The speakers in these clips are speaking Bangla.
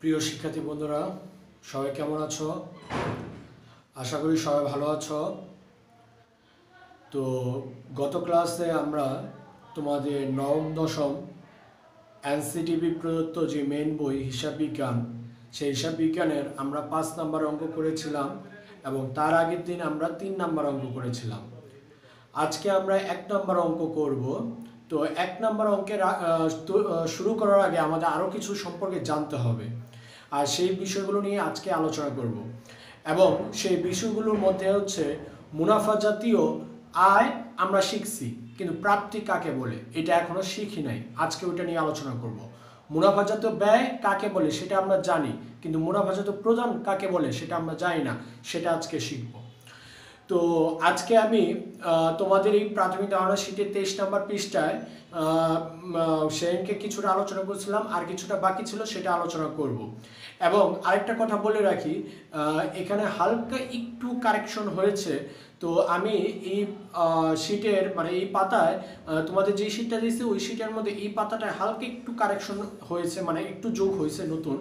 প্রিয় শিক্ষার্থী বন্ধুরা, সবাই কেমন আছো? আশা করি সবাই ভালো আছো। তো গত ক্লাসে আমরা তোমাদের নবম দশম এনসিটিভি প্রদত্ত যে মেইন বই হিসাব বিজ্ঞান, সেই হিসাব বিজ্ঞানের আমরা 5 নাম্বার অঙ্ক করেছিলাম এবং তার আগের দিন আমরা 3 নাম্বার অঙ্ক করেছিলাম। আজকে আমরা 1 নাম্বার অঙ্ক করব। তো 1 নাম্বার অঙ্কের শুরু করার আগে আমাদের আরও কিছু সম্পর্কে জানতে হবে, আর সেই বিষয়গুলো নিয়ে আজকে আলোচনা করব। এবং সেই বিষয়গুলোর মধ্যে হচ্ছে মুনাফা জাতীয় আয় আমরা শিখছি, কিন্তু প্রাপ্তি কাকে বলে এটা এখনো শিখি নাই। আজকে ওইটা নিয়ে আলোচনা করব। মুনাফা জাতীয় ব্যয় কাকে বলে সেটা আমরা জানি, কিন্তু মুনাফা জাতীয় প্রদান কাকে বলে সেটা আমরা জানি না, সেটা আজকে শিখব। তো আজকে আমি তোমাদের এই প্রাথমিক ধারণা শীটের 23 নম্বর পৃষ্ঠায় সেদিনকে কিছুটা আলোচনা করছিলাম, আর কিছুটা বাকি ছিল, সেটা আলোচনা করব। এবং আরেকটা কথা বলে রাখি, এখানে হালকা একটু কারেকশন হয়েছে। তো আমি এই শীটের মানে এই পাতায় তোমাদের যে শীটটা দিয়েছি ওই শীটের মধ্যে এই পাতাটায় হালকা একটু কারেকশন হয়েছে, মানে একটু যোগ হয়েছে নতুন।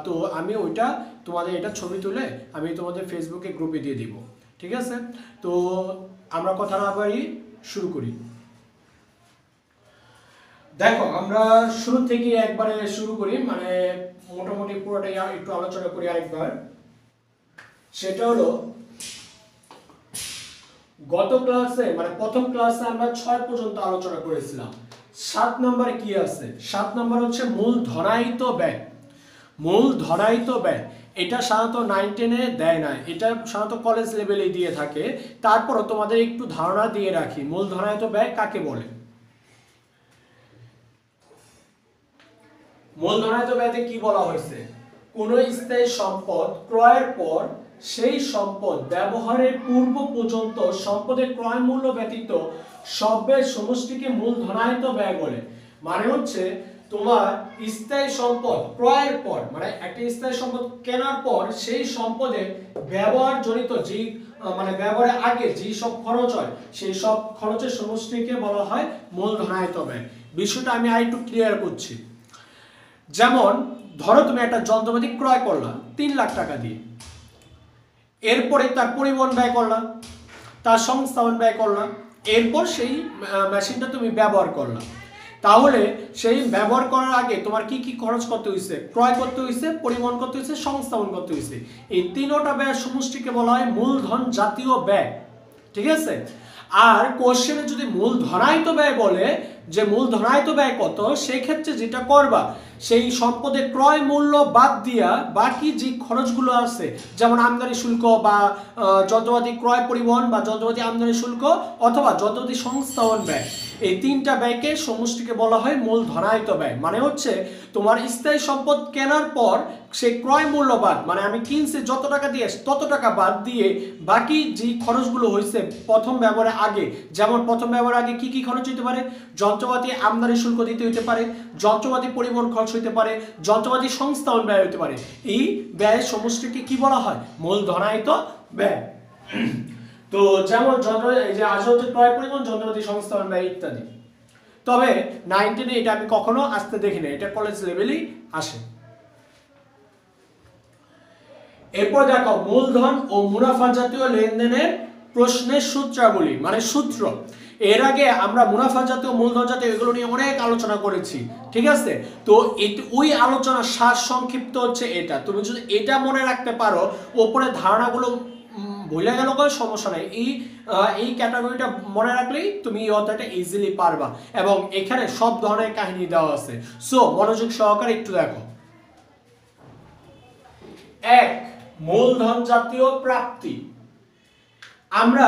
তো আমি ওইটা তোমাদের এটা ছবি তুলে আমি তোমাদের ফেসবুকে গ্রুপে দিয়ে দিব, ঠিক আছে? তো আমরা কথা না বাড়ি শুরু করি। দেখো, আমরা শুরু থেকে একবারে শুরু করি, মানে মোটামুটি পুরোটাই একটু আলোচনা করি আরেকবার। সেটা হলো গত ক্লাসে মানে প্রথম ক্লাসে আমরা 6 পর্যন্ত আলোচনা করেছিলাম। 7 নম্বরে কি আছে? 7 নম্বর হচ্ছে মূল ধনায়িত ব্যয়। মূল ধনায়িত ব্যয় এটা সাধারণত 9-10-এ দেয় না, এটা সাধারণত কলেজ লেভেলে দিয়ে থাকে। তারপরও তোমাদের একটু ধারণা দিয়ে রাখি, মূল ধনায়িত ব্যয় কাকে বলে। মূল ধনায়িত ব্যয়তে কি বলা হয়েছে? কোন স্থায়ী সম্পদ ক্রয়ের পর সেই সম্পদ ব্যবহারের পূর্ব পর্যন্ত সম্পদের ক্রয় মূল্য ব্যতীত সব ব্যয়ের সমষ্টিকে মূল ধনায়িত ব্যয় বলে। মানে হচ্ছে তোমার স্থায়ী সম্পদ ক্রয়ের পর, মানে একটা স্থায়ী সম্পদ কেনার পর সেই সম্পদের ব্যবহার জনিত যে মানে ব্যবহারের আগে যে সব খরচ হয় সেই সব খরচের সমষ্টিকে বলা হয় মূল ধনায়িত ব্যয়। বিষয়টা আমি আরেকটু ক্লিয়ার করছি। যেমন ধরো তুমি একটা যন্ত্রপাতি ক্রয় করলা 3 লাখ টাকা দিয়ে, এরপরে তার পরিবহন ব্যয় করলা, তার সংস্থাপন ব্যয় করলা, এরপর সেই মেশিনটা তুমি ব্যবহার করলা। তাহলে সেই ব্যবহার করার আগে তোমার কি কি খরচ করতে হয়েছে? ক্রয় করতে হয়েছে, পরিবহন করতে হয়েছে, সংস্থাপন করতে হয়েছে। এই তিনটা ব্যয়ের সমষ্টিকে বলা হয় মূলধন জাতীয় ব্যয়, ঠিক আছে? আর কোশ্চেনে যদি মূল ধনায়িত ব্যয় বলে যে মূল ধনায়িত ব্যয় কত, সেই ক্ষেত্রে যেটা করবা সেই সম্পদের ক্রয় মূল্য বাদ দিয়া বাকি যে খরচগুলো আছে, যেমন আমদানি শুল্ক বা যন্ত্রপাতি ক্রয় পরিবহন বা যন্ত্রপাতি আমদানি শুল্ক অথবা যন্ত্রপাতি সংস্থাপন ব্যয়, এই তিনটা ব্যয়কে সমষ্টিকে বলা হয় মূল ধনায়িত ব্যয়। মানে হচ্ছে তোমার স্থায়ী সম্পদ কেনার পর সেই ক্রয় মূল্য বাদ, মানে আমি কিনছি যত টাকা দিয়ে তত টাকা বাদ দিয়ে বাকি যে খরচগুলো হয়েছে প্রথম ব্যবহারের আগে, যেমন প্রথম ব্যবহারের আগে কি কি খরচ হতে পারে? যন্ত্রপাতি আমদানি শুল্ক দিতে হতে পারে, যন্ত্রপাতি পরিবহন খরচ হতে পারে, যন্ত্রপাতি সংস্থাপন ব্যয় হতে পারে। এই ব্যয়ের সমষ্টিকে কি বলা হয়? মূল ধনায়িত ব্যয়। তো যেমন যন্ত্রপাতি ক্রয় পরিবহন, যন্ত্রপাতি সংস্থাপন ব্যয় ইত্যাদি। তবে 9-10-এ এটা আমি কখনো আসতে দেখি না, এটা কলেজ লেভেলেই আসে। এরপর দেখো মূলধন ও মুনাফা জাতীয় লেনদেনের প্রশ্নের সূত্রাবলী, মানে সূত্র। এর আগে আমরা মুনাফা জাতীয় মূলধন জাতীয় এগুলো নিয়ে অনেক আলোচনা করেছি, ঠিক আছে? তো ওই আলোচনার সার সংক্ষিপ্ত হচ্ছে এটা। তুমি যদি এটা মনে রাখতে পারো, ওপরে ধারণাগুলো ভুলে গেল কোনো সমস্যা নাই, এই ক্যাটাগরিটা মনে রাখলেই তুমি এই অধ্যায়টা ইজিলি পারবা। এবং এখানে সব ধরনের কাহিনী দেওয়া আছে, সো মনোযোগ সহকারে একটু দেখো। 1. মূলধন জাতীয় প্রাপ্তি। আমরা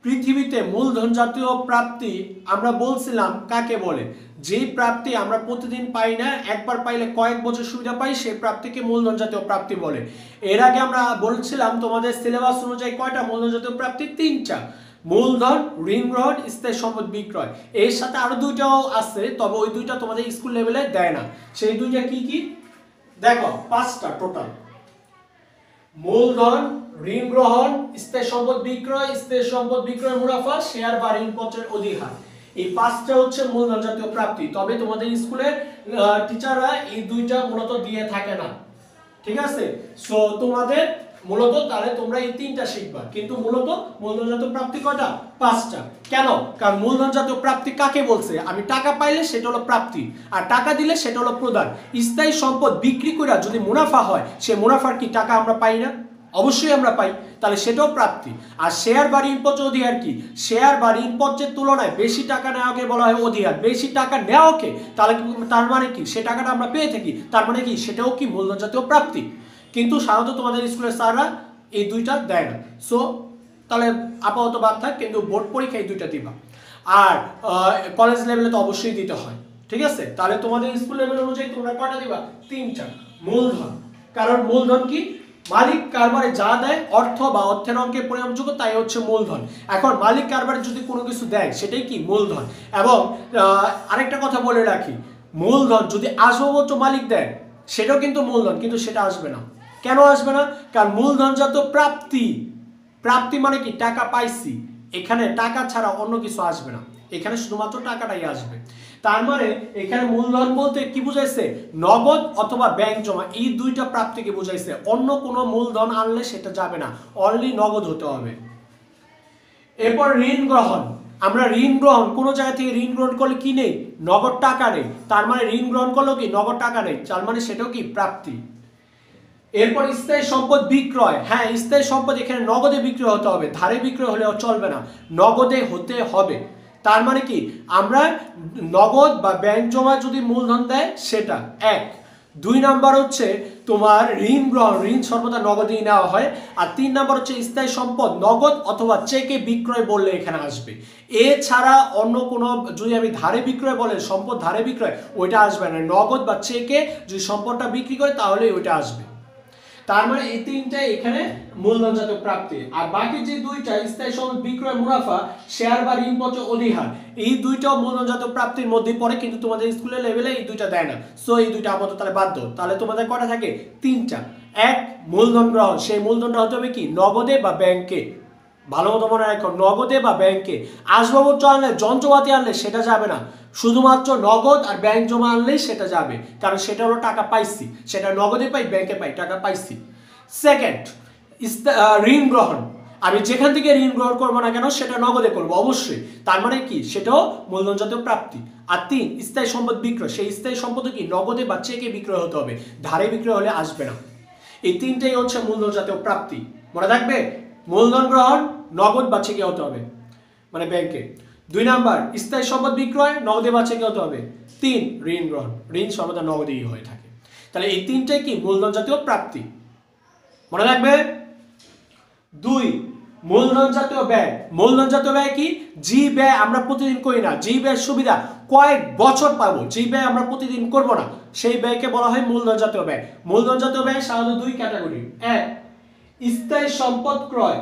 পৃথিবীতে মূলধন জাতীয় প্রাপ্তি আমরা বলছিলাম কাকে বলে? যে প্রাপ্তি আমরা প্রতিদিন পাই না, একবার পাইলে কয়েক বছর সুবিধা পাই, সেই প্রাপ্তিকে মূলধন জাতীয় প্রাপ্তি বলে। এর আগে আমরা বলছিলাম তোমাদের সিলেবাস অনুযায়ী কয়টা মূলধন জাতীয় প্রাপ্তি? 3টা। মূলধন, ঋণ গ্রহণ, স্থায়ী সম্পদ বিক্রয়। এর সাথে আরো 2টাও আছে, তবে ওই 2টা তোমাদের স্কুল লেভেলে দেয় না। সেই 2টা কি কি দেখো, 5টা টোটাল। মূলধন, ঋণ গ্রহণ, স্থায়ী সম্পদ বিক্রয়, স্থায়ী সম্পদ বিক্রয় মুনাফা, শেয়ার বা ঋণপত্রের অধিহার। এই পাঁচটা হচ্ছে মূলধন জাতীয় প্রাপ্তি। তবে তোমাদের স্কুলের টিচাররা এই দুইটা মূলত দিয়ে থাকে না, ঠিক আছে। সো তোমাদের মূলত তাহলে তোমরা এই তিনটা শিখবা, কিন্তু মূলত মূলধন জাতীয় প্রাপ্তি কয়টা? পাঁচটা। কেন? কারণ মূলধন জাতীয় প্রাপ্তি কাকে বলছে? আমি টাকা পাইলে সেটা হলো প্রাপ্তি, আর টাকা দিলে সেটা হলো প্রদান। স্থায়ী সম্পদ বিক্রি করে যদি মুনাফা হয়, সে মুনাফার কি টাকা আমরা পাই না? অবশ্যই আমরা পাই, তাহলে সেটাও প্রাপ্তি। আর শেয়ার বা ঋণপত্র অধিকার কি? শেয়ার বা ঋণপত্রের তুলনায় বেশি টাকা নেওয়াকে বলা হয় অধিকার। বেশি টাকা নেওয়াকে তাহলে তার মানে কি? সে টাকাটা আমরা পেয়ে থাকি, তার মানে কি? সেটাও কি মূলধন জাতীয় প্রাপ্তি। কিন্তু সাধারণত তোমাদের স্কুলের স্যাররা এই দুইটা দেয় না। সো তাহলে আপাতত বাদ থাক, কিন্তু বোর্ড পরীক্ষা এই দুইটা দিবা। আর কলেজ লেভেলে তো অবশ্যই দিতে হয়, ঠিক আছে। তাহলে তোমাদের স্কুল লেভেল অনুযায়ী তোমরা কয়টা দিবা? তিনটা। মূলধন, কারণ মূলধন কি? মালিক কারবারে যা দেয়, অর্থ বা অর্থের অঙ্কে পরিমাপযোগ্য, তাই হচ্ছে মূলধন। এখন মালিক কারবারে যদি কোনো কিছু দেয় সেটাই কি? মূলধন। এবং আরেকটা কথা বলে রাখি, মূলধন যদি আসবাবপত্র মালিক দেয় সেটাও কিন্তু মূলধন, কিন্তু সেটা আসবে না। কেন আসবে না? কারণ মূলধনজাত প্রাপ্তি, প্রাপ্তি মানে কি? টাকা পাইছি, এখানে টাকা ছাড়া অন্য কিছু আসবে না, এখানে শুধুমাত্র টাকাটাই আসবে। তার মানে এখানে মূলধন বলতে কি বুঝাইছে? নগদ অথবা ব্যাংক জমা, এই দুইটা প্রাপ্তিকে বুঝাইছে। অন্য কোনো মূলধন আনলে সেটা যাবে না, অনলি নগদ হতে হবে। এরপর ঋণ গ্রহণ। আমরা ঋণ গ্রহণ, কোনো জায়গা থেকে ঋণ গ্রহণ করলে কি নেই? নগদ টাকা নেই। তার মানে ঋণ গ্রহণ করলেও কি? নগদ টাকা নেই, তার মানে সেটাও কি? প্রাপ্তি। এরপর স্থায়ী সম্পদ বিক্রয়। হ্যাঁ, স্থায়ী সম্পদ এখানে নগদে বিক্রয় হতে হবে, ধারে বিক্রয় হলেও চলবে না, নগদে হতে হবে। তার মানে কি? আমরা নগদ বা ব্যাংক জমা যদি মূলধন দেয় সেটা এক। দুই নাম্বার হচ্ছে তোমার ঋণ গ্রহণ, ঋণ সর্বদা নগদেই নেওয়া হয়। আর তিন নাম্বার হচ্ছে স্থায়ী সম্পদ নগদ অথবা চেকে বিক্রয় বললে এখানে আসবে। এছাড়া অন্য কোনো, যদি আমি ধারে বিক্রয় বলে, সম্পদ ধারে বিক্রয়, ওইটা আসবে না। নগদ বা চেকে যদি সম্পদটা বিক্রি করে তাহলে ওইটা আসবে। তার মানে এই তিনটাই এখানে মূলধনজাত প্রাপ্তি। আর বাকি যে দুইটা, স্থায়ী সম্পদ বিক্রয় মুনাফা, শেয়ার বা ঋণপত্র অধিকার, এই দুইটাও মূলধনজাত প্রাপ্তির মধ্যে পড়ে, কিন্তু তোমাদের স্কুলের লেভেলে এই দুইটা দেয় না। সো এই দুইটা আপাতত তাহলে বাদ দাও। তাহলে তোমাদের কয়টা থাকে? তিনটা। এক, মূলধন গ্রহণ, সেই মূলধনটা হতে হবে কি? নগদে বা ব্যাংকে। ভালো মতো মনে রাখো, নগদে বা ব্যাংকে। আসবাবপত্র আনলে, যন্ত্রপাতি আনলে সেটা যাবে না, শুধুমাত্র নগদ আর ব্যাংক জমা আনলেই সেটা যাবে, কারণ সেটা হলো টাকা পাইছি, সেটা নগদে পাই, ব্যাংকে পাই, টাকা পাইছি। সেকেন্ড, ঋণ গ্রহণ। আমি যেখান থেকে ঋণ গ্রহণ করবো না কেন সেটা নগদে করবো অবশ্যই, তার মানে কি? সেটাও মূলধনজাত প্রাপ্তি। আর তিন, স্থায়ী সম্পদ বিক্রয়, সেই স্থায়ী সম্পদ কি? নগদে বা চেকে বিক্রয় হতে হবে, ধারে বিক্রয় হলে আসবে না। এই তিনটাই হচ্ছে মূলধনজাত প্রাপ্তি, মনে থাকবে। মূলধন গ্রহণ নগদ বা চেকে হতে হবে, মানে ব্যাংকে। দুই নাম্বার, স্থায়ী সম্পদ বিক্রয় নগদে বা চেকে হতে হবে। তিন, ঋণ গ্রহণ, ঋণ সর্বদা নগদেই হয়ে থাকে। তাহলে এই তিনটাই কি? মূলধন জাতীয় প্রাপ্তি, মনে রাখবে। দুই, মূলধন জাতীয় ব্যয়। মূলধন জাতীয় ব্যয় কি? যে ব্যয় আমরা প্রতিদিন করি না, যে ব্যয়ের সুবিধা কয়েক বছর পাবো, যে ব্যয় আমরা প্রতিদিন করব না, সেই ব্যয়কে বলা হয় মূলধন জাতীয় ব্যয়। মূলধন জাতীয় ব্যয় সাধারণত দুই ক্যাটাগরি। এক, স্থায়ী সম্পদ ক্রয়।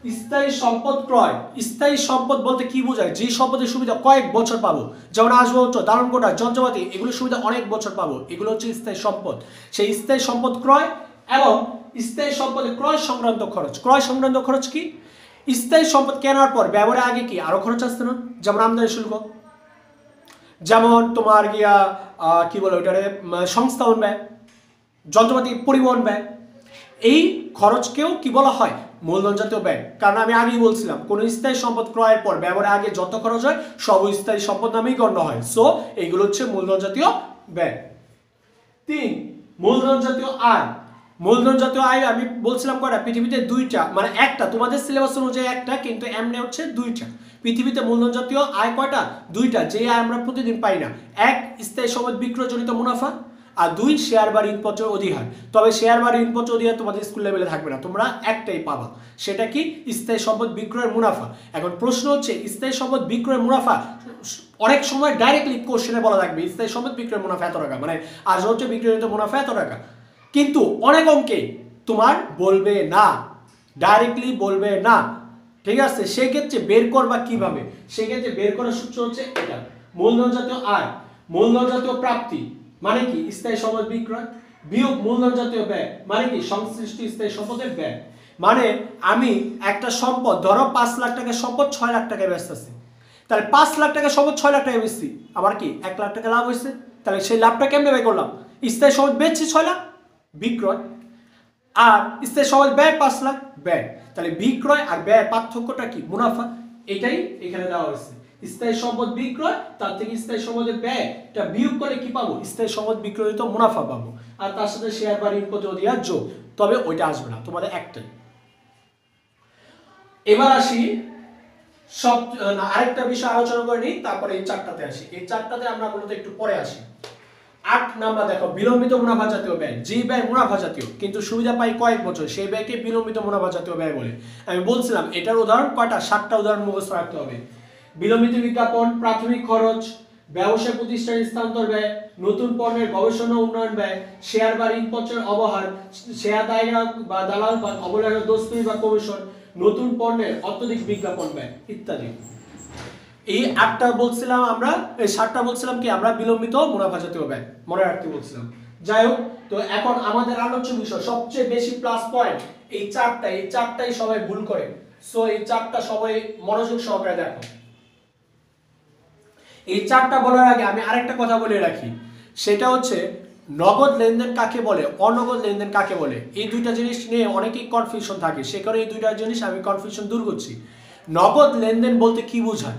স্থায়ী সম্পদ ক্রয়, স্থায়ী সম্পদ বলতে কি বোঝায়? যে সম্পদের সুবিধা কয়েক বছর পাবো, যেমন আসবাবপত্র, দালানকোঠা, যন্ত্রপাতি, এগুলোর সুবিধা অনেক বছর পাবো, এগুলো হচ্ছে স্থায়ী সম্পদ। সেই স্থায়ী সম্পদ ক্রয় এবং স্থায়ী সম্পদের ক্রয় সংক্রান্ত খরচ। ক্রয় সংক্রান্ত খরচ কি? স্থায়ী সম্পদ কেনার পর ব্যবহারের আগে কি আরো খরচ আসছে না? যেমন আমদানি শুল্ক, যেমন তোমার গিয়া কি বলে ওইটারে, সংস্থাপন ব্যয়, যন্ত্রপাতি পরিবহন ব্যয়, এই খরচকেও কি বলা হয়? মূলধন জাতীয় ব্যয়। কারণ আমি আগেই বলছিলাম, কোন স্থায়ী সম্পদ ক্রয়ের পর ব্যবহারের আগে যত খরচ হয় সব স্থায়ী সম্পদ নামেই গণ্য হয়। সো এইগুলো হচ্ছে মূলধন জাতীয় ব্যয়। তিন, মূলধন জাতীয় আয়। মূলধন জাতীয় আয় আমি বলছিলাম কয়টা? পৃথিবীতে দুইটা, মানে একটা, তোমাদের সিলেবাস অনুযায়ী একটা, কিন্তু এমনি হচ্ছে দুইটা। পৃথিবীতে মূলধন জাতীয় আয় কয়টা? দুইটা, যে আয় আমরা প্রতিদিন পাই না। এক, স্থায়ী সম্পদ বিক্রয়জনিত মুনাফা, আর দুই, শেয়ার বা ঋণপত্র অধিকার। তবে শেয়ার বা ঋণপত্র অধিকার তোমাদের স্কুল লেভেলে থাকবে না, তোমরা একটাই পাবা, সেটা কি? স্থায়ী সম্পদ বিক্রয়ের মুনাফা। এখন প্রশ্ন হচ্ছে, স্থায়ী সম্পদ বিক্রয়ের মুনাফা অনেক সময় ডাইরেক্টলি কোশ্চেনে বলা থাকবে স্থায়ী সম্পদ বিক্রয়ের মুনাফা এত টাকা, মানে আজ হচ্ছে বিক্রয়জনিত মুনাফা এত টাকা, কিন্তু অনেক অঙ্কে তোমার বলবে না, ডাইরেক্টলি বলবে না, ঠিক আছে। সেক্ষেত্রে বের করবা কিভাবে? সেক্ষেত্রে বের করার সূত্র হচ্ছে এটা, মূলধন জাতীয় আয়, মূলধন জাতীয় প্রাপ্তি মানে কি? স্থায়ী সম্পদ বিক্রয়, বিয়োগ মূলধন জাতীয় ব্যয় মানে কি? সংশ্লিষ্ট স্থায়ী সম্পদের ব্যয়। মানে আমি একটা সম্পদ, ধরো 5 লাখ টাকার সম্পদ 6 লাখ টাকায় বেচতেছি, তাহলে 5 লাখ টাকা সম্পদ 6 লাখ টাকা বেচছি, আমার কি 1 লাখ টাকা লাভ হয়েছে। তাহলে সেই লাভটা কেমনে ব্যয় করলাম? স্থায়ী সম্পদ বেচছি 6 লাখ, বিক্রয়, আর স্থায়ী সম্পদ ব্যয় 5 লাখ, ব্যয়। তাহলে বিক্রয় আর ব্যয় পার্থক্যটা কি? মুনাফা। এটাই এখানে দেওয়া হয়েছে। স্থায়ী সম্পদ বিক্রয়, তার থেকে স্থায়ী সম্পদের ব্যয় এটা বিয়োগ করে কি পাবো? স্থায়ী সম্পদ বিক্রয়িত মুনাফা পাবো। আর তার সাথে শেয়ার বা ঋণ প্রতিদিয়া যোগ, তবে ওইটা আসবে না, তোমাদের একটাই। এবার আসি আরেকটা বিষয় আলোচনা করে নিই, তারপরে এই চারটাতে আসি। এই চারটাতে আমরা মূলত একটু পরে আসি। 8 নাম্বার দেখো, বিলম্বিত মুনাফা জাতীয় ব্যয়। যে ব্যয় মুনাফা জাতীয় কিন্তু সুবিধা পাই কয়েক বছর, সেই ব্যয়কে বিলম্বিত মুনাফা জাতীয় ব্যয় বলে। আমি বলছিলাম এটার উদাহরণ কয়টা? 7টা উদাহরণ মুখস্থ রাখতে হবে। বিলম্বিত বিজ্ঞাপন, প্রাথমিক খরচ, ব্যবসায় প্রতিষ্ঠানের স্থানান্তর ব্যয়, নতুন পণ্যের গবেষণা উন্নয়ন ব্যয়, শেয়ার বা ঋণপত্রের অবহার, শেয়ার দায়রা বা দালাল বা অবলের দস্তুরি বা কমিশন, নতুন পণ্যের অত্যধিক বিজ্ঞাপন ব্যয় ইত্যাদি। এই 8টা বলছিলাম আমরা, এই 7টা বলছিলাম কি আমরা বিলম্বিত মুনাফা জাতীয় ব্যয় মনে রাখতে বলছিলাম। যাই হোক, তো এখন আমাদের আলোচ্য বিষয় সবচেয়ে বেশি প্লাস পয়েন্ট এই চারটাই সবাই ভুল করে। সো এই চারটা সবাই মনোযোগ সহকারে দেখো। এই চারটা বলার আগে আমি আরেকটা কথা বলে রাখি, সেটা হচ্ছে নগদ লেনদেন কাকে বলে, অনগদ লেনদেন কাকে বলে। এই দুইটা জিনিস নিয়ে অনেকেই কনফিউশন থাকে, সে কারণে এই দুইটা জিনিস আমি কনফিউশন দূর করছি। নগদ লেনদেন বলতে কি বোঝায়?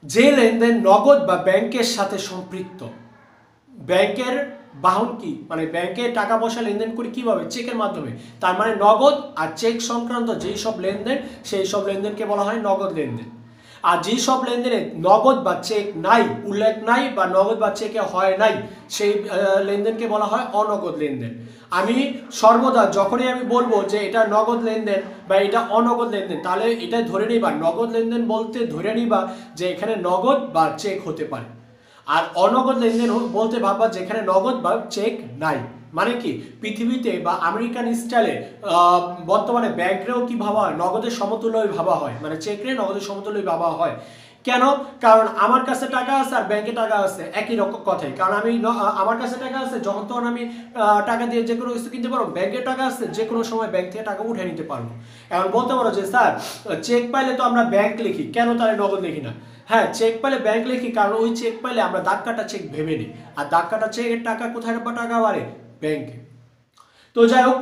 যে লেনদেন নগদ বা ব্যাংকের সাথে সম্পৃক্ত। ব্যাংকের বাহন কি, মানে ব্যাংকে টাকা পয়সা লেনদেন করি কিভাবে? চেকের মাধ্যমে। তার মানে নগদ আর চেক সংক্রান্ত যেই সব লেনদেন, সেই সব লেনদেনকে বলা হয় নগদ লেনদেন। আর যেই সব লেনদেনে নগদ বা চেক নাই, উল্লেখ নাই, বা নগদ বা চেকে হয় নাই, সেই লেনদেনকে বলা হয় অনগদ লেনদেন। আমি সর্বদা যখনই আমি বলবো যে এটা নগদ লেনদেন বা এটা অনগদ লেনদেন, তাহলে এটা ধরে নিবা নগদ লেনদেন বলতে ধরে নিবা যে এখানে নগদ বা চেক হতে পারে। আর অনগদ লেনদেন বলতে ভাববা যেখানে নগদ বা চেক নাই। মানে কি, পৃথিবীতে বা আমেরিকান স্টাইলে বর্তমানে ব্যাংকরেও কি ভাবা হয়? নগদের সমতুল্যই ভাবা হয়, মানে চেকরে নগদের সমতুল্যই ভাবা হয়। কেন? কারণ আমার কাছে টাকা আছে আর ব্যাংকে টাকা আছে, একই রকম কথাই। কারণ আমি আমার কাছে টাকা আছে, যখন তখন আমি টাকা দিয়ে যে কোনো কিছু কিনতে পারবো। ব্যাংকে টাকা আছে, যে কোনো সময় ব্যাংক থেকে টাকা উঠে নিতে পারবো। এখন বলতে পারো যে স্যার চেক পাইলে তো আমরা ব্যাংক লিখি, কেন তাহলে নগদ লিখি না? হ্যাঁ, চেক পাইলে ব্যাংক লিখি, কারণ ওই চেক পাইলে আমরা দাগ কাটা চেক ভেবে নিই, আর দাগ কাটা চেকের টাকা কোথায় টাকা বাড়ে? ব্যাংকে। তো যাই হোক,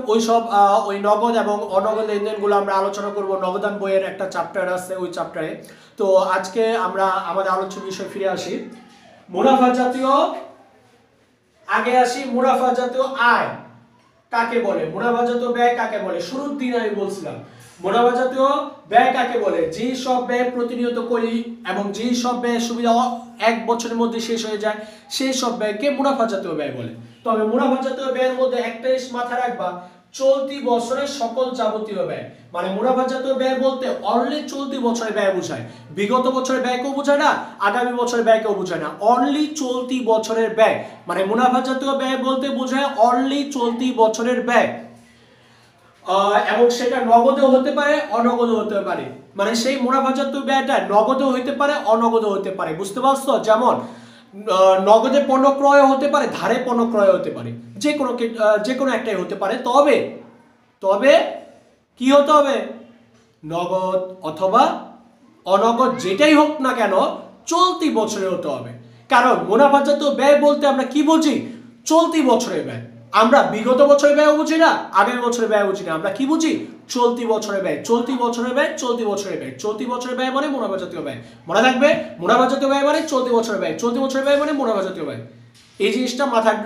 ওই নগদ এবং অনগদ লেনদেনগুলো আমরা আলোচনা করব। নগদান বইয়ের একটা চ্যাপ্টার আছে, ওই চ্যাপ্টারে। তো আজকে আমরা আমাদের আলোচ্য বিষয় ফিরে আসি। মুনাফা জাতীয়, আগে আসি মুনাফা জাতীয় আয় কাকে বলে, মুনাফা জাতীয় ব্যয় কাকে বলে। শুরুর দিন আমি বলছিলাম মুনাফা জাতীয় ব্যয় কাকে বলে? যে সব ব্যয় প্রতিনিয়ত করি এবং যে সব ব্যয়ের সুবিধা 1 বছরের মধ্যে শেষ হয়ে যায়, সেই সব ব্যয়কে মুনাফা জাতীয় ব্যয় বলে। তবে মুনাফা জাতীয় ব্যয়ের মধ্যে একটা জিনিস মাথায় রাখবা, চলতি বছরের সকল যাবতীয় ব্যয়। মানে মুনাফা জাতীয় ব্যয় বলতে অনলি চলতি বছরের ব্যয় বোঝায়, বিগত বছরের ব্যয়কেও বোঝায় না, আগামী বছরের ব্যয়কেও বোঝায় না, অনলি চলতি বছরের ব্যয়। মানে মুনাফা জাতীয় ব্যয় বলতে বোঝায় অনলি চলতি বছরের ব্যয়। এবং সেটা নগদেও হতে পারে, অনগদেও হতে পারে। মানে সেই মুনাফা জাতীয় ব্যয়টা নগদেও হতে পারে, অনগদেও হতে পারে। বুঝতে পারছো? যেমন নগদে পণ্য ক্রয় হতে পারে, ধারে পণ্য ক্রয় হতে পারে, যে কোনো একটাই হতে পারে। তবে কি হতে হবে? নগদ অথবা অনগদ যেটাই হোক না কেন চলতি বছরে হতে হবে। কারণ মুনাফা জাতীয় ব্যয় বলতে আমরা কি বুঝি? চলতি বছরের ব্যয়। আমরা বিগত বছরের ব্যয় বুঝি না, আগামী বছরের ব্যয় বুঝি না, আমরা কি বুঝি? চলতি বছরের ব্যয়, চলতি বছরের ব্যয়, চলতি বছরের ব্যয়। চলতি বছরের ব্যয় মানে মুনাফা জাতীয় ব্যয়। মনে রাখবে, মুনাফা জাতীয় ব্যয় মানে চলতি বছরের ব্যয়, চলতি বছরের ব্যয় মানে মুনাফা জাতীয় ব্যয়। এই জিনিসটা মাথায়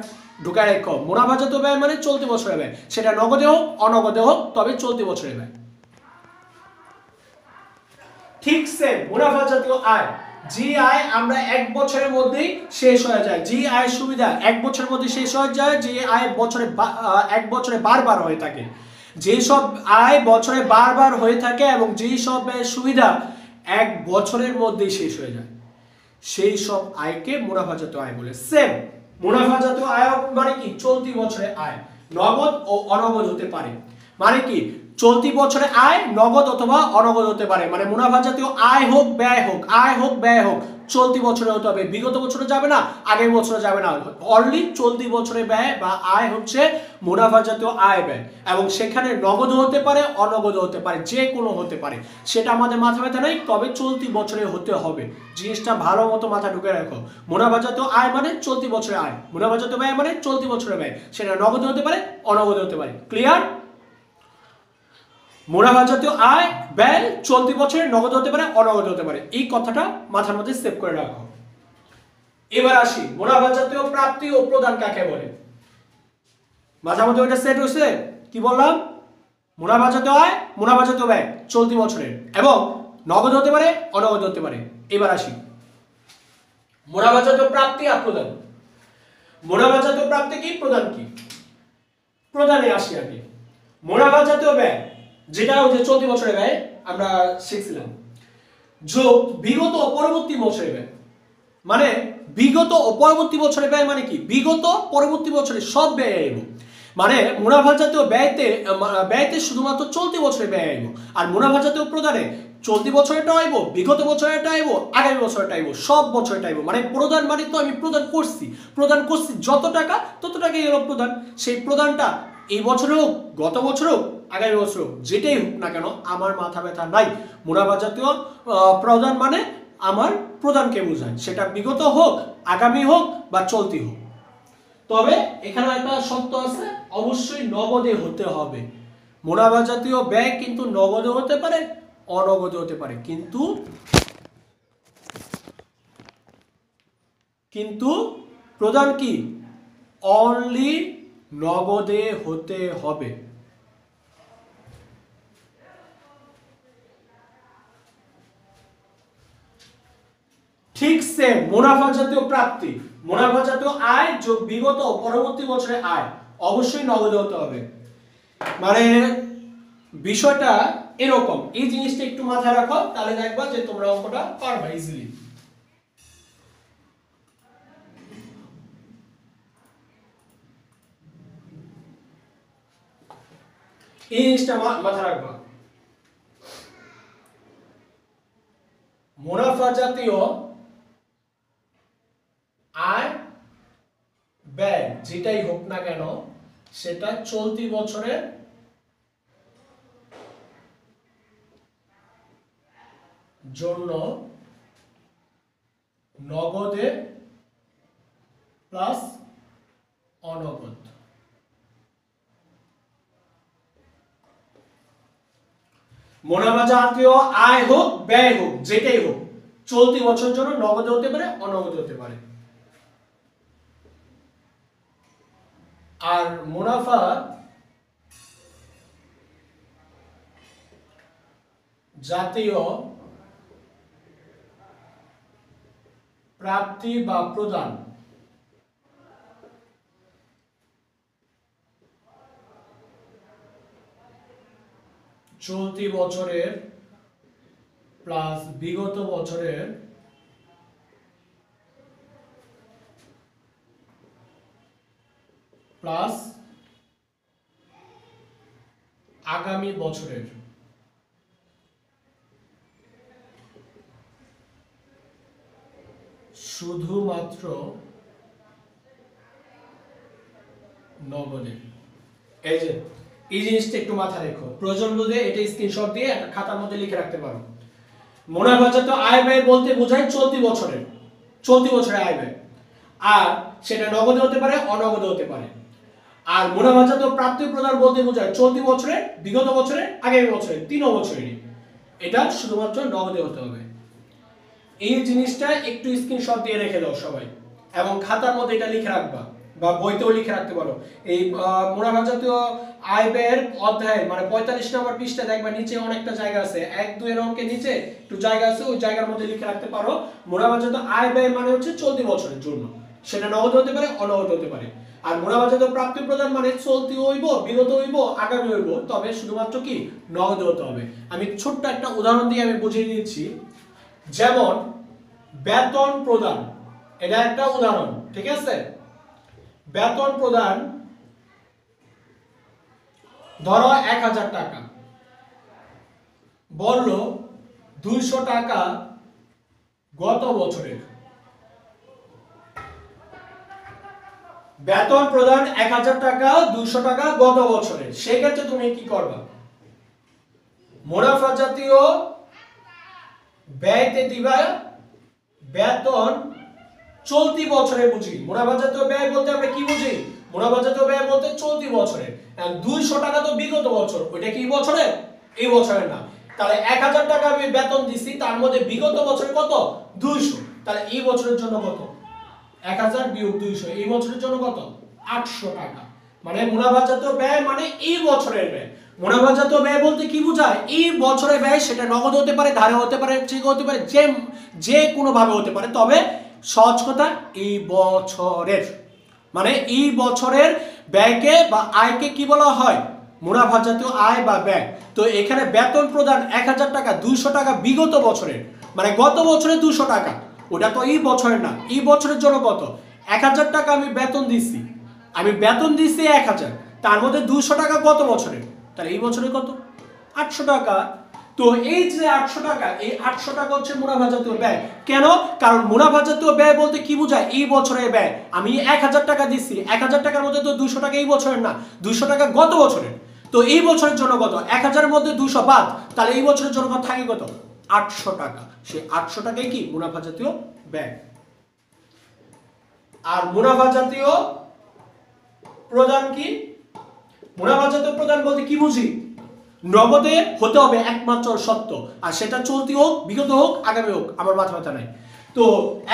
ঢুকায় রাখো। মুনাফা জাতীয় ব্যয় মানে চলতি বছরের ব্যয়, সেটা নগদে হোক অনগদে হোক, তবে চলতি বছরের ব্যয়। ঠিক সেম মুনাফা জাতীয় আয়, যে আয় আমরা 1 বছরের মধ্যেই শেষ হয়ে যায়, যে আয় সুবিধা 1 বছরের মধ্যে শেষ হয়ে যায়, যে আয় বছরে 1 বছরে বারবার হয়ে থাকে, যে সব আয় বছরে বারবার হয়ে থাকে এবং যে সব সুবিধা 1 বছরের মধ্যেই শেষ হয়ে যায়, সেই সব আয়কে মুনাফা জাতীয় আয় বলে। সেম মুনাফা জাতীয় আয় মানে কি? চলতি বছরের আয়, নগদ ও অনগদ হতে পারে। মানে কি? চলতি বছরে আয় নগদ অথবা অনগদ হতে পারে, মানে মুনাফা জাতীয় আয় হোক ব্যয় হোক, আয় হোক ব্যয় হোক, চলতি বছরে হতে হবে, বিগত বছরে যাবে না, আগের বছরে যাবে না, অনলি চলতি বছরে ব্যয় বা আয় হচ্ছে মুনাফা জাতীয় আয় ব্যয়, এবং সেখানে নগদ হতে পারে অনগদ হতে পারে, যে কোনো হতে পারে, সেটা আমাদের মাথা ব্যথা নেই, তবে চলতি বছরে হতে হবে। জিনিসটা ভালো মতো মাথা ঢুকে রাখো, মুনাফা জাতীয় আয় মানে চলতি বছরে আয়, মুনাফা জাতীয় ব্যয় মানে চলতি বছরে ব্যয়, সেটা নগদ হতে পারে অনগদ হতে পারে। ক্লিয়ার? মুনাফা জাতীয় আয় ব্যয় চলতি বছরে নগদ হতে পারে অনগদ হতে পারে, এই কথাটা মাথার মধ্যে সেভ করে রাখো। এবার আসি মুনাফা জাতীয় প্রাপ্তি ও প্রদান কাকে বলে। মাথার মধ্যে ওইটা সেট হয়েছে? কি বললাম? মুনাফা জাতীয় আয়, মুনাফা জাতীয় ব্যয় চলতি বছরের, এবং নগদ হতে পারে অনগদ হতে পারে। এবার আসি মুনাফা জাতীয় প্রাপ্তি আর প্রদান। মুনাফা জাতীয় প্রাপ্তি কি, প্রদান কি? প্রদানে আসি আগে। মুনাফা জাতীয় ব্যয় যেটা হচ্ছে চলতি বছরের ব্যয় আমরা শিখছিলাম, যোগ বিগত ও পরবর্তী বছরের ব্যয়। মানে বিগত ও পরবর্তী বছরের ব্যয় মানে কি, বিগত পরবর্তী বছরের সব ব্যয় আইব, মানে মুনাফা জাতীয় ব্যয়তে শুধুমাত্র চলতি বছরের ব্যয় আইব, আর মুনাফা জাতীয় প্রদানে চলতি বছরেরটা আইব, বিগত বছরেরটা আইব, আগামী বছরটা আইব, সব বছরটা আইব। মানে প্রদান মানে তো আমি প্রদান করছি যত টাকা তত টাকাই হলো প্রদান। সেই প্রদানটা এই বছর হোক, গত বছর হোক, আগামী বছর হোক, যেটাই হোক না কেন আমার মাথা ব্যথা নাই। মুনাফা জাতীয় প্রদান মানে আমার প্রদানকে বোঝায়, সেটা বিগত হোক, আগামী হোক বা চলতি হোক। তবে এখানে একটা শর্ত আছে, অবশ্যই নগদে হতে হবে। মুনাফা জাতীয় ব্যয় কিন্তু নগদে হতে পারে অনগদে হতে পারে, কিন্তু প্রদান কি অনলি নগদে হতে হবে। ঠিক সেম মুনাফা জাতীয় প্রাপ্তি, মুনাফা জাতীয় আয় যোগ বিগত ও পরবর্তী বছরের আয় অবশ্যই নগদে হতে হবে। মানে বিষয়টা এরকম, এই জিনিসটা একটু মাথায় রাখো, তাহলে দেখবা যে তোমরা অঙ্কটা পারবা ইজিলি। এই জিনিসটা মাথায় রাখবা। মুনাফা জাতীয় আয় ব্যয় যেটাই হোক না কেন সেটা চলতি বছরের জন্য নগদে প্লাস অনগদ। মুনাফা জাতীয় আয় হোক ব্যয় হোক যেটাই হোক চলতি বছরের জন্য নগদে হতে পারে অনগদে হতে পারে। আর মুনাফা জাতীয় প্রাপ্তি বা প্রদান চলতি বছরের প্লাস বিগত বছরের প্লাস আগামী বছরের শুধুমাত্র নগদে। এই যে এই জিনিসটা একটু মাথায় রেখো, প্রয়োজন বোধে এটা স্ক্রিনশট দিয়ে একটা খাতার মধ্যে লিখে রাখতে পারো। মুনাফা জাতীয় আয় ব্যয় বলতে বোঝায় চলতি বছরের আয় ব্যয়, আর সেটা নগদে হতে পারে অনগদে হতে পারে। আর মুনাফা জাতীয় প্রাপ্তি প্রদান বলতে বোঝায় চলতি বছরে, বিগত বছরে, আগামী বছরে, তিনও বছরেরই। এটা শুধুমাত্র নগদে হতে হবে। এই জিনিসটা একটু স্ক্রিনশট দিয়ে রেখে দাও সবাই, এবং খাতার মধ্যে এটা লিখে রাখবা বা বইতেও লিখে রাখতে পারো। এই মুনাফা জাতীয় আয় ব্যয়ের অধ্যায়ের মানে 45 নম্বর পৃষ্ঠা দেখবা নিচে অনেকটা জায়গা আছে, 1-2 এর অঙ্কের নিচে একটু জায়গা আছে, ওই জায়গার মধ্যে লিখে রাখতে পারো। মুনাফা জাতীয় আয় ব্যয় মানে হচ্ছে চলতি বছরের জন্য, সেটা নগদ হতে পারে অনগদ হতে পারে। আর মুনাফা জাতীয় প্রাপ্তি প্রদান মানে চলতি হইব, বিগত হইব, আগামী হইব, তবে শুধুমাত্র কি নগদ হতে হবে। আমি ছোট্ট একটা উদাহরণ দিয়ে আমি বুঝিয়ে দিচ্ছি। যেমন বেতন প্রদান, এটা একটা উদাহরণ, ঠিক আছে? বেতন প্রদান ধরো 1000 টাকা, বলল 200 টাকা গত বছরের, বেতন প্রদান 1000 টাকা, 200 টাকা গত বছরের। সেক্ষেত্রে তুমি কি করবা? মুনাফা জাতীয় ব্যয়তে দিবা বেতন চলতি বছরে বুঝি। মুনাফা জাতীয় ব্যয় বলতে আমরা কি বুঝি? মুনাফা জাতীয় ব্যয় বলতে চলতি বছরে। 200 টাকা তো বিগত বছর, ওইটা কি বছরে? এই বছরের না। তাহলে 1000 টাকা আমি বেতন দিছি, তার মধ্যে বিগত বছরে কত? 200। তাহলে এই বছরের জন্য কত? 1000 বিয়োগ 200, এই বছরের জন্য কত? 800 টাকা। মানে মুনাফাজাত ব্যয় মানে এই বছরের ব্যয়। মুনাফাজাত ব্যয় বলতে কি বোঝায়? এই বছরের ব্যয়, সেটা নগদ হতে পারে, ধারে হতে পারে, চেক হতে পারে, যে কোনো ভাবে হতে পারে, তবে সহজ কথা এই বছরের, মানে এই বছরের ব্যয়কে বা আয়কে কি বলা হয়? মুনাফাজাতীয় আয় বা ব্যয়। তো এখানে বেতন প্রদান 1000 টাকা, 200 টাকা বিগত বছরের, মানে গত বছরে 200 টাকা, ওটা তো এই বছরের না। এই বছরের জন্য কত? 1000 টাকা আমি বেতন দিচ্ছি, 1000, তার মধ্যে 200 টাকা গত বছরের, তাহলে এই বছরে কত? 800 টাকা। তো এই যে 800 টাকা, এই 800 টাকা হচ্ছে মুনাফাজাতীয় ব্যয়। কেন? কারণ মুনাফাজাতীয় ব্যয় বলতে কি বোঝায়? এই বছরের ব্যয়। আমি 1000 টাকা দিচ্ছি, 1000 টাকার মধ্যে তো 200 টাকা এই বছরের না, 200 টাকা গত বছরের। তো এই বছরের জন্য কত? 1000 এর মধ্যে 200 বাদ, তাহলে এই বছরের জন্য কত থাকে? কত? 800 টাকা। সেই 800 টাকাই কি? মুনাফাজাতীয় ব্যয়। আর মুনাফাজাতীয় প্রদান কি? মুনাফাজাতীয় প্রদান বলতে কি বুঝি? নগদে হতে হবে একমাত্র সত্য, আর সেটা চলতি হোক, বিগত হোক, আগামী হোক, আমার মাথা ব্যথা নাই। তো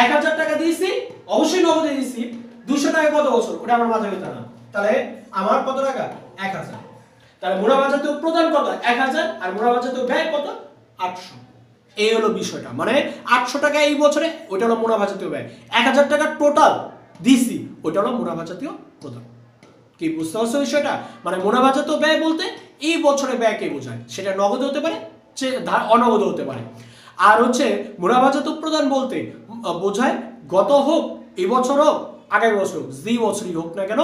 1000 টাকা দিয়েছি, অবশ্যই নগদে দিয়েছি, 200 টাকা কত বছর, ওটা আমার মাথা ব্যথা না। তাহলে আমার কত টাকা? 1000। তাহলে মুনাফাজাতীয় প্রদান কত? 1000, আর মুনাফাজাতীয় ব্যয় কত? 800। এই হলো বিষয়টা। মানে 800 টাকা এই বছরে, ওটা হলো মুনাফাজাতীয় ব্যয়। 1000 টাকা টোটাল দিছি, ওটা হলো মুনাফাজাতীয় প্রদান। কি বুঝতে পারছো বিষয়টা? মানে মুনাফাজাতীয় ব্যয় বলতে এই বছরে ব্যয়কে বোঝায়, সেটা নগদ হতে পারে, অনগদ হতে পারে। আর হচ্ছে মুনাফাজাতীয় প্রদান বলতে বোঝায় গত হোক, এই বছর হোক, আগামী বছর হোক, যেই বছরই হোক না কেন,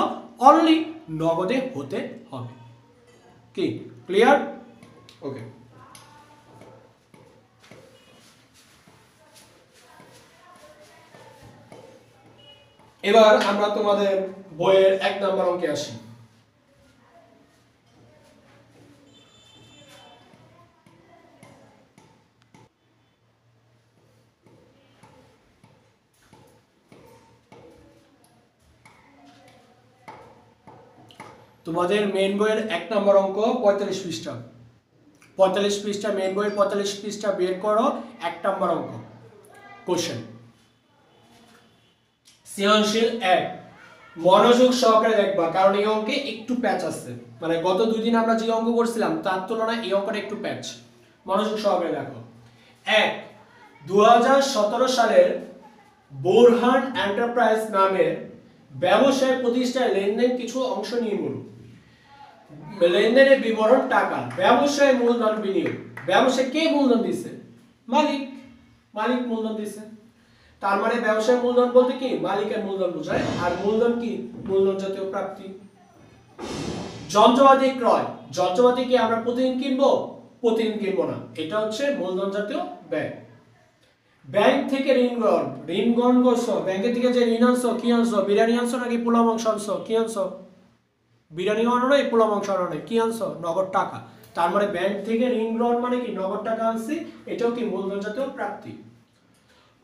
অনলি নগদে হতে হবে। কি ক্লিয়ার? ওকে। এবার আমরা তোমাদের বইয়ের 1 নম্বর অঙ্কে আসি। তোমাদের মেইন বইয়ের 1 নম্বর অঙ্ক 45 পৃষ্ঠা। 45 পৃষ্ঠা মেইন বইয়ের 45 পৃষ্ঠা বের করো, 1 নম্বর অঙ্ক। কোশ্চেন সৃজনশীল 1, মনোযোগ সহকারে দেখবা, কারণ এই অঙ্কে একটু প্যাচ আছে। মানে গত 2 দিন আমরা যে অঙ্ক করছিলাম তার তুলনায় এই অঙ্কটা একটু প্যাচ। মনোযোগ সহকারে দেখো। 1, 2017 সালের বোরহান এন্টারপ্রাইজ নামের ব্যবসায় প্রতিষ্ঠায় লেনদেন কিছু অংশ নিয়ে বলুন। লেনদেনের বিবরণ টাকা, ব্যবসায় মূলধন বিনিয়োগ। ব্যবসায় কে মূলধন দিচ্ছে? মালিক। মালিক মূলধন দিচ্ছে। তার মানে ব্যবসায় মূলধন বলতে কি? মালিকের মূলধন বোঝায়। আর মূলধন কি? মূলধন জাতীয় প্রাপ্তি। যন্ত্রপাতি ক্রয়, যন্ত্রপাতি কি আমরা প্রতিদিন কিনবো? প্রতিদিন কিনবো না, এটা হচ্ছে মূলধন জাতীয় ব্যয়। ব্যাংক থেকে ঋণ গ্রহণ, ঋণ গ্রহণ করছো, ব্যাংকের থেকে যে ঋণ আনছো, কি আনছো? বিরিয়ানি আনছো নাকি পোলাও মাংস আনছো? কি আনছো? বিরিয়ানি আনো নাই, পোলাও মাংস আনো নাই, কি আনছো? নগদ টাকা। তার মানে ব্যাংক থেকে ঋণ গ্রহণ মানে কি? নগদ টাকা আনছি, এটাও কি? মূলধন জাতীয় প্রাপ্তি।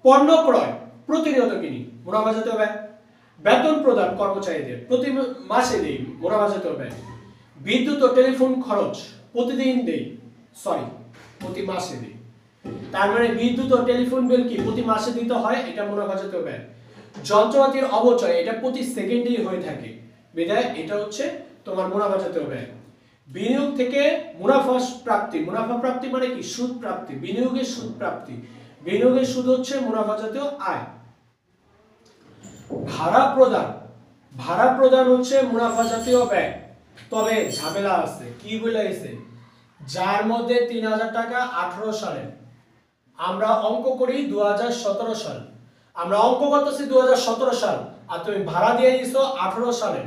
পণ্য ক্রয়, প্রতিনিয়ত কিনি, মুনাফা জাতীয় ব্যয়। বেতন প্রদান কর্মচারীদের, প্রতি মাসে দেই, মুনাফা জাতীয় ব্যয়। বিদ্যুৎ ও টেলিফোন খরচ প্রতিদিন দেই, প্রতি মাসে দেই। তার মানে বিদ্যুৎ ও টেলিফোন বিল কি? প্রতি মাসে দিতে হয়, এটা মুনাফা জাতীয় ব্যয়। যন্ত্রপাতির অবচয়, এটা প্রতি সেকেন্ডেই হয়ে থাকে, বিধায় এটা হচ্ছে তোমার মুনাফা জাতীয় ব্যয়। বিনিয়োগ থেকে মুনাফা প্রাপ্তি, মুনাফা প্রাপ্তি মানে কি? সুদ প্রাপ্তি। বিনিয়োগের সুদ প্রাপ্তি, বিনিয়োগের সুদ হচ্ছে মুনাফা জাতীয় আয়। ভাড়া প্রদান, ভাড়া প্রদান হচ্ছে মুনাফা জাতীয় ব্যয়। তবে ঝামেলা আছে, কি বলে গেছে? যার মধ্যে 3000 টাকা 18 সালে, আমরা অঙ্ক করি 2017 সাল, আমরা অঙ্ক করতেছি 2017 সাল, আর তুমি ভাড়া দিয়ে দিছো 18 সালে,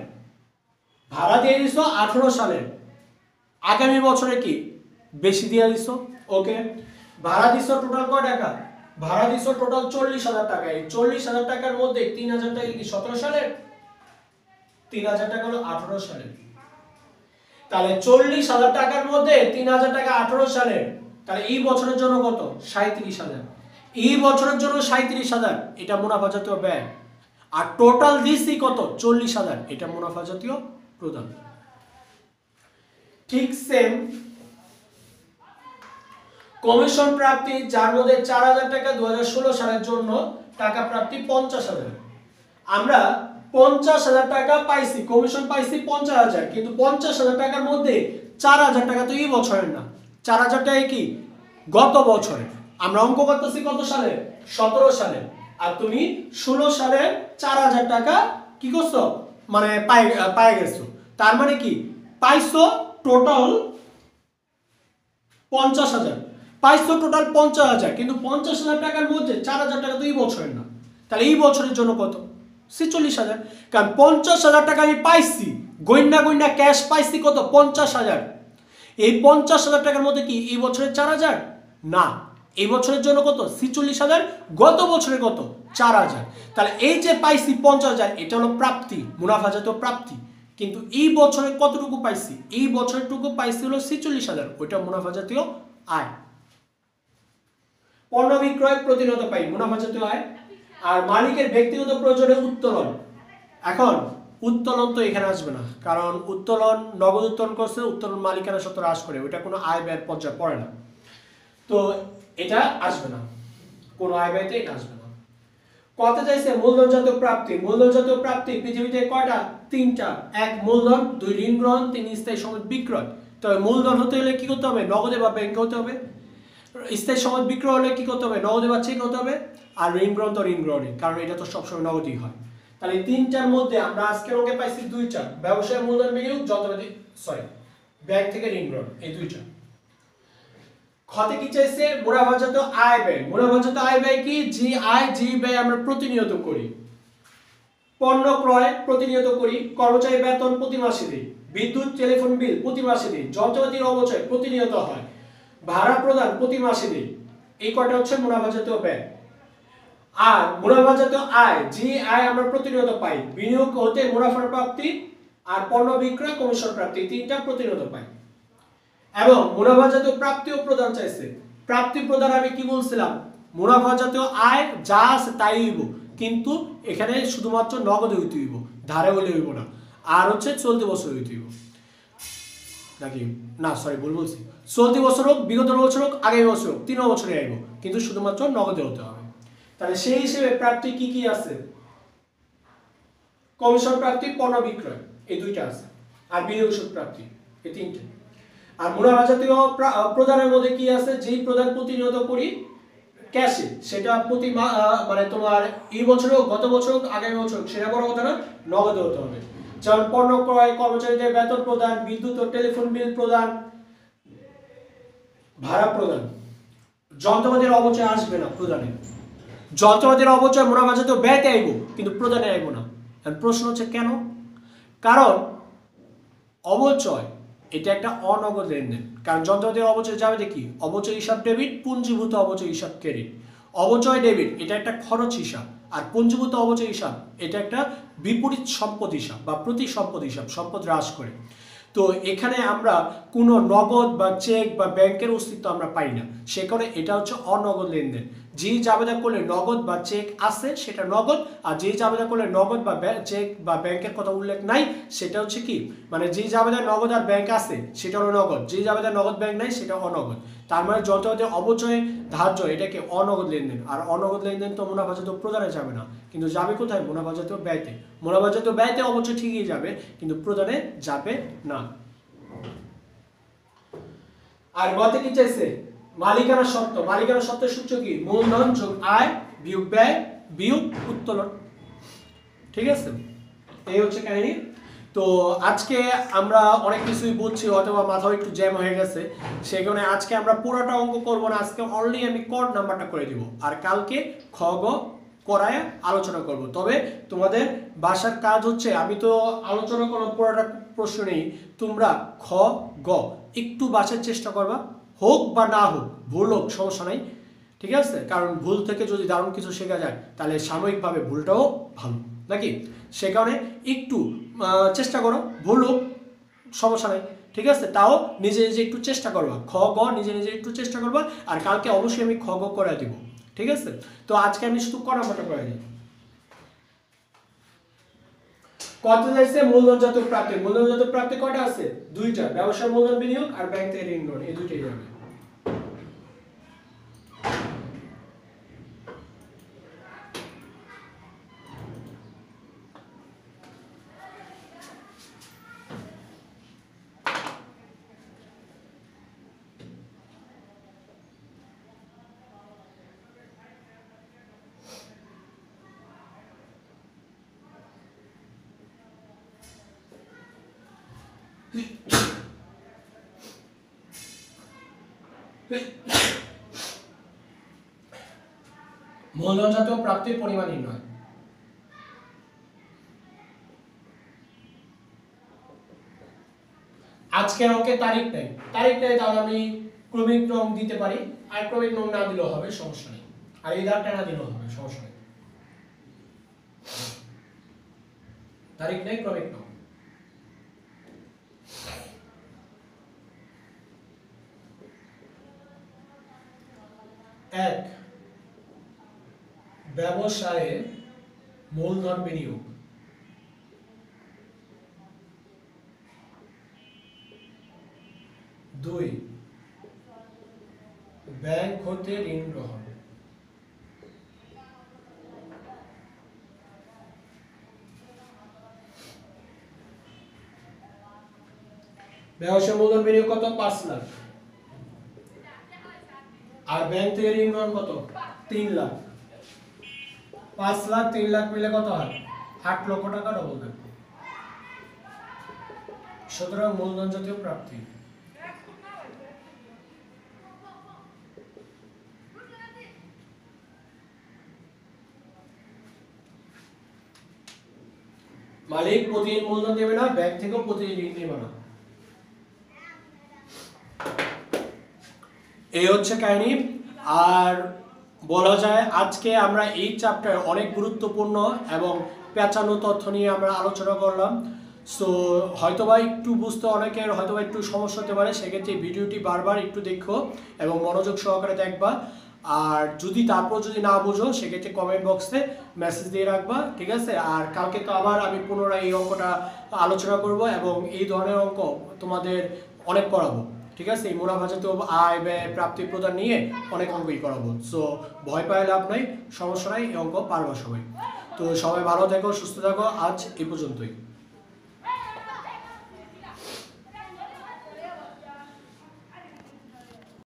ভাড়া দিয়ে দিছো 18 সালে, আগামী বছরে কি বেশি দিয়ে দিছো? ওকে, ভাড়া দিছো টোটাল কয় টাকা? ভাড়া দিছো টোটাল 40,000 টাকা। এই 40,000 টাকার মধ্যে 3,000 টাকা কি 17 সালের, 3,000 টাকা হলো 18 সালের। তাহলে 40,000 টাকার মধ্যে 3,000 টাকা 18 সালের, তাহলে এই বছরের জন্য কত? 37,000। এই বছরের জন্য 37,000, এটা মুনাফা জাতীয় ব্যয়। আর টোটাল দিছি কত? 40,000, এটা মুনাফা জাতীয় প্রদান। ঠিক সেম কমিশন প্রাপ্তি, যার মধ্যে 4,000 টাকা 2016 সালের জন্য টাকা প্রাপ্তি 50,000। আমরা 50,000 টাকা পাইছি, কমিশন পাইছি 50,000, কিন্তু 50,000 টাকার মধ্যে 4,000 টাকা তো এই বছরের না, 4,000 টাকা কি গত বছরে। আমরা অঙ্ক করতেছি কত সালে? 17 সালে। আর তুমি 16 সালে 4,000 টাকা কি করছো, মানে পাই গেছো। তার মানে কি পাইছো টোটাল 50,000, পাইছো টোটাল 50,000, কিন্তু 50,000 টাকার মধ্যে 4,000 টাকা তো এই বছরের না। তাহলে এই বছরের জন্য কত? 46,000। কারণ 50,000 টাকা আমি পাইছি, গইন্না ক্যাশ পাইছি কত? 50,000। এই 50,000 টাকার মধ্যে কি এই বছরের 4,000 না, এই বছরের জন্য কত? 46,000। গত বছরের কত? 4,000। তাহলে এই যে পাইছি 50,000, এটা হলো প্রাপ্তি, মুনাফা জাতীয় প্রাপ্তি। কিন্তু এই বছরে কতটুকু পাইছি? এই বছরটুকু পাইছি হলো 46,000, ওইটা মুনাফা জাতীয় আয়। পণ্য বিক্রয় প্রতিনিয়ত পাই, মুনাফা জাতীয় আয়। আর মালিকের ব্যক্তিগত প্রয়োজনে উত্তোলন, এখন উত্তোলন তো এখানে আসবে না, কারণ উত্তোলন নগদ উত্তোলন করছে, উত্তোলন মালিকানা সত্ত্ব হ্রাস করে, ওইটা কোনো আয় ব্যয়ের পর্যায়ে পড়ে না, তো এটা আসবে না, কোনো আয় ব্যয়তে এটা আসবে না। কত চাইছে? মূলধন জাতীয় প্রাপ্তি। মূলধন জাতীয় প্রাপ্তি পৃথিবীতে কয়টা? 3টা। 1 মূলধন, 2 ঋণ গ্রহণ, 3 স্থায়ী সম্পদ বিক্রয়। তবে মূলধন হতে হলে কি করতে হবে? নগদে বা ব্যাংকে হতে হবে। স্থায়ী সম্পদ বিক্রয় হলে কি করতে হবে? নগদে বা চেক হতে হবে। আর ঋণ গ্রহণ তো ঋণ গ্রহণই, কারণ এটা তো সবসময় নগদই হয়। তাহলে 3টার মধ্যে আমরা আজকের অঙ্কে পাইছি 2টা, ব্যবসায় মূলধন বিনিয়োগ, যন্ত্রপাতি ব্যাংক থেকে ঋণ গ্রহণ, এই 2টা। ক্ষতে কি চাইছে? মুনাফাজাত আয় ব্যয়। মুনাফাজাত আয় ব্যয় কি? যে আয় যে ব্যয় আমরা প্রতিনিয়ত করি। পণ্য ক্রয় প্রতিনিয়ত করি, কর্মচারী বেতন প্রতি মাসে দিই, বিদ্যুৎ টেলিফোন বিল প্রতি মাসে দিই, যন্ত্রপাতির অপচয় প্রতিনিয়ত হয়, ভাড়া প্রদান প্রতি মাসে দিই। এই কয়টা হচ্ছে মুনাফাজাত ব্যয়। আর মুনাফাজাত আয়, যে আয় আমরা প্রতিনিয়ত পাই, বিনিয়োগ হতে মুনাফার প্রাপ্তি, আর পণ্য বিক্রয় কমিশন প্রাপ্তি, 3টা প্রতিনিয়ত পাই। এবং মুনাফা জাতীয় প্রাপ্তি ও প্রদান চাইছে। প্রাপ্তি প্রদান আমি কি বলছিলাম? মুনাফা জাতীয় আয় যা আছে তাই হইব, কিন্তু এখানে শুধুমাত্র নগদে হইতে হইব, ধারে হলে হইব না। আর হচ্ছে চলতি বছর হইতে হইব নাকি না, সরি ভুল বলছি, চলতি বছর হোক, বিগত বছর হোক, আগামী বছর হোক, 3 বছরে আইব, কিন্তু শুধুমাত্র নগদে হতে হবে। তাহলে সেই হিসেবে প্রাপ্তি কি কি আছে? কমিশন প্রাপ্তি, পণ্য বিক্রয়, এই 2টা আছে। আর বিনিয়োগ সুদ প্রাপ্তি, এই 3টে। আর মুনাফা জাতীয় প্রদানের মধ্যে কি আছে? যেই প্রদান প্রতিনিয়ত করি ক্যাশে, সেটা প্রতি মানে তোমার এই বছর হোক, গত বছর হোক, আগামী বছর হোক, সেটা বড় কথা না, নগদে হতে হবে। যেমন পণ্য ক্রয়, কর্মচারীদের বেতন প্রদান, বিদ্যুৎ ও টেলিফোন বিল প্রদান, ভাড়া প্রদান। যন্ত্রপাতির অপচয় আসবে না প্রদানে। যন্ত্রপাতির অপচয় মুনাফা জাতীয় ব্যয়তে আইব, কিন্তু প্রদানে আইব না। প্রশ্ন হচ্ছে কেন? কারণ অবচয় এটা একটা অনগদ লেনদেন, কারণ যন্ত্রপাতির অবচয় যাবে দেখি অবচয় হিসাব ডেবিট, পুঞ্জীভূত অবচয় হিসাব ক্রেডিট। অবচয় ডেবিট এটা একটা খরচ হিসাব, আর পুঞ্জীভূত অবচয় হিসাব এটা একটা বিপরীত সম্পদ হিসাব বা প্রতি সম্পদ হিসাব, সম্পদ হ্রাস করে। তো এখানে আমরা কোনো নগদ বা চেক বা ব্যাংকের অস্তিত্ব আমরা পাই না, সে কারণে এটা হচ্ছে অনগদ লেনদেন। যে জাবেদা করলে নগদ বা চেক আছে সেটা নগদ, আর যে জাবেদা করলে নগদ বা চেক বা ব্যাংকের কথা উল্লেখ নাই সেটা হচ্ছে কি, মানে যে জাবেদা নগদ আর ব্যাংক আছে সেটা হলো নগদ, যে জাবেদা নগদ ব্যাংক নাই সেটা অনগদ। তার মানে যন্ত্রপাতি অবচয় ধার্য এটাকে অনগদ লেনদেন। আর অনগদ লেনদেন তো মুনাফা জাতীয় প্রদানে যাবে না, কিন্তু যাবে কোথায়? মুনাফা জাতীয় ব্যয়তে। মুনাফা জাতীয় ব্যয়তে অবচয় ঠিকই যাবে, কিন্তু প্রদানে যাবে না। আর গতে কি চাইছে? মালিকানা সত্ত্ব। মালিকানা সত্ত্বের সূত্র কি? মূলধন যোগ আয় বিয়োগ ব্যয় বিয়োগ উত্তোলন। ঠিক আছে, এই হচ্ছে কাহিনী। তো আজকে আমরা অনেক কিছুই বুঝছি, অথবা মাথাও একটু জ্যাম হয়ে গেছে, সেই কারণে আজকে আমরা পুরোটা অঙ্ক করব না। আজকে অনলি আমি কড নাম্বারটা করে দিব, আর কালকে খ গ করায় আলোচনা করব। তবে তোমাদের বাসার কাজ হচ্ছে, আমি তো আলোচনা করার পুরোটা প্রশ্ন নেই, তোমরা খ গ একটু বাসার চেষ্টা করবা, হোক বা না হোক, ভুল হোক সমস্যা নাই, ঠিক আছে, কারণ ভুল থেকে যদি দারুণ কিছু শেখা যায় তাহলে সাময়িকভাবে ভুলটাও ভালো নাকি। সে কারণে একটু চেষ্টা করো, ভুল হোক সমস্যা নেই, ঠিক আছে, তাও নিজে নিজে একটু চেষ্টা করবা, খ গ নিজে নিজে একটু চেষ্টা করবা। আর কালকে অবশ্যই আমি খ গ করে দিব, ঠিক আছে। তো আজকে আমি শুধু ক নাম্বারটা করে দিই। কত যাইছে মূলধনজাত প্রাপ্তি। মূলধনজাত প্রাপ্তি কয়টা আছে? দুইটা, ব্যবসায় মূলধন বিনিয়োগ আর ব্যাংক থেকে ঋণ গ্রহণ, এই দুইটাই যাবে। মূলধনজাত প্রাপ্তির পরিমাণ নির্ণয়। আজকের অঙ্কে তারিখ নেই, তাহলে আমি ক্রমিক নং দিতে পারি, আর ক্রমিক নং না দিলেও হবে, সমস্যা নেই, আর এই দাগটা না দিলেও হবে, সমস্যা নেই। তারিখ নেই, ক্রমিক নং। এক, ব্যবসায়ে মূলধন বিনিয়োগ। দুই, ব্যাংক হতে ঋণ গ্রহণ। ব্যবসায় মূলধন বিনিয়োগ কত? 5 লাখ। আর ব্যাংক থেকে ঋণ গ্রহণ কত? 3 লাখ। 5 লাখ 3 লাখ মিলে কত হয়? 8 লক্ষ টাকা ডবল দেন। সুতরাং মূলধন জাতীয় প্রাপ্তি। মালিক প্রতিদিন মূলধন দেবে না, ব্যাংক থেকেও প্রতিদিন ঋণ নেবে না। এই হচ্ছে কাহিনী। আর বলা যায় আজকে আমরা এই চ্যাপ্টার অনেক গুরুত্বপূর্ণ এবং পেঁচানো তথ্য নিয়ে আমরা আলোচনা করলাম। সো হয়তোবা একটু বুঝতে অনেকের হয়তোবা একটু সমস্যা হতে পারে, সেক্ষেত্রে ভিডিওটি বারবার একটু দেখো এবং মনোযোগ সহকারে দেখবা। আর যদি তারপর যদি না বুঝো সেক্ষেত্রে কমেন্ট বক্সে মেসেজ দিয়ে রাখবা, ঠিক আছে। আর কালকে তো আবার আমি পুনরায় এই অঙ্কটা আলোচনা করব এবং এই ধরনের অঙ্ক তোমাদের অনেক করাবো, ঠিক আছে। এই মুনাফাজাত আয় ব্যয় প্রাপ্তি প্রদান নিয়ে অনেক অঙ্কই করাবো। সো ভয় পায় লাভ নাই, সমস্যা নাই, এই অঙ্ক পারবা সবাই। তো সবাই ভালো থেকো, সুস্থ থাকো, আজ এই পর্যন্তই।